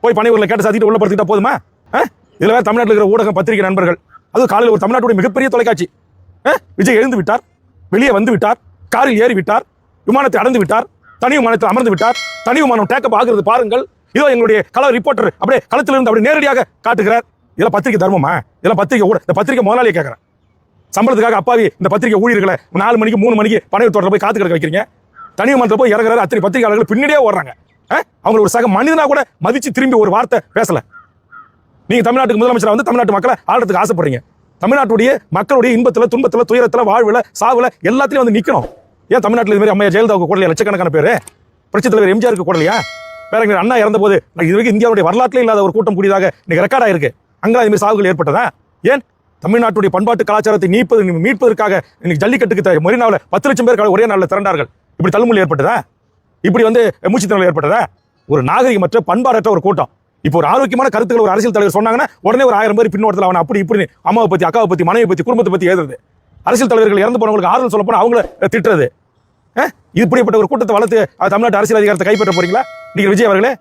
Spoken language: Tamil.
போய் பனையூரில் கேட்டு சாத்திட்டு உள்ள படுத்திட்டா போதுமா? இதுல வேற தமிழ்நாட்டில் இருக்கிற ஊடகம் பத்திரிகை நண்பர்கள், அது காலையில் ஒரு தமிழ்நாட்டுடைய மிகப்பெரிய தொலைக்காட்சி, விஜய் எழுந்து விட்டார், வெளியே வந்து விட்டார், காரில் ஏறி விட்டார், விமானத்தை அடைந்து விட்டார், தனி விமானத்தில் அமர்ந்து விட்டார், தனி விமானம் டேக்கப் ஆகிறது பாருங்கள், இதோ எங்களுடைய கலர் ரிப்போர்ட்டர் அப்படியே களத்திலிருந்து அப்படியே நேரடியாக காட்டுகிறார். இதெல்லாம் பத்திரிகை தர்மமா? இதெல்லாம் பத்திரிகை இந்த பத்திரிகை முதலாளியை கேட்கறேன். சம்பளத்துக்காக அப்பாவி இந்த பத்திரிகை ஊழியர்களை 4 மணிக்கு 3 மணிக்கு பனையூர் தோட்டத்தில் போய் காத்து கிடக்க வைக்கிறீங்க. தனி விமானத்தில் போய் இறங்குறாரு, அத்தனை பத்திரிகையாளர்கள் பின்னாடியே ஓடுறாங்க. அவங்க ஒரு சக மனிதனா கூட மதிச்சு திரும்பி ஒரு வார்த்தை பேசல. நீங்க தமிழ்நாட்டுக்கு முதலமைச்சரா வந்து தமிழ்நாட்டு மக்களை ஆளுறதுக்கு ஆசைப்படுறீங்க. தமிழ்நாட்டுடைய மக்களுடைய இன்பத்துல, துன்பத்துல, துயரத்துல, வாழ்வுல, சாவுல எல்லாத்திலையும் வந்து நிக்கணும். ஏன் தமிழ்நாட்டில் இது மாதிரி அம்மையா ஜெயலலிதாவுக்கு கூடலையா லட்சக்கணக்கான பேரு? புரட்சி தலைவர் எம்ஜிஆருக்கு கூடலையா? பேரறிஞர் அண்ணா இறந்த போது இது வரைக்கும் இந்தியாவுடைய வரலாற்றிலே இல்லாத ஒரு கூட்டம் கூடியதாக இன்னைக்கு ரெக்கார்ட் ஆயிருக்கு. அங்கெல்லாம் இதுமாதிரி சாவுகள் ஏற்பட்டதா? ஏன் தமிழ்நாட்டுடைய பண்பாட்டு கலாச்சாரத்தை மீட்பதற்காக இன்னைக்கு ஜல்லிக்கட்டுக்கு மெரினாவில் 10 லட்சம் பேர் ஒரே நாளில் திரண்டார்கள். இப்படி தள்ளுமுள்ளி ஏற்பட்டதா? இப்படி வந்து மூச்சுத்திணறல் ஏற்பட்டதா? ஒரு நாகரிகமற்ற பண்பாடற்ற ஒரு கூட்டம். இப்போ ஒரு ஆரோக்கியமான கருத்துக்கள் ஒரு அரசியல் தலைவர் சொன்னாங்கன்னா உடனே ஒரு 1000 பேர் பின்னோட்டத்தில் அவனை அப்படி இப்படி அம்மாவை பத்தி, அக்காவை பத்தி, மனைவி பத்தி, குடும்பத்தை பத்தி எழுதுறது. அரசியல் தலைவர்கள் இறந்து போனவங்களுக்கு ஆறுதல் சொல்ல போனா அவங்கள திட்டுறது. இப்படிப்பட்ட ஒரு கூட்டத்தை வளர்த்து தமிழ்நாட்டு அரசியல் அதிகாரத்தை கைப்பற்ற போறீங்களா நீங்க விஜய் அவர்களே?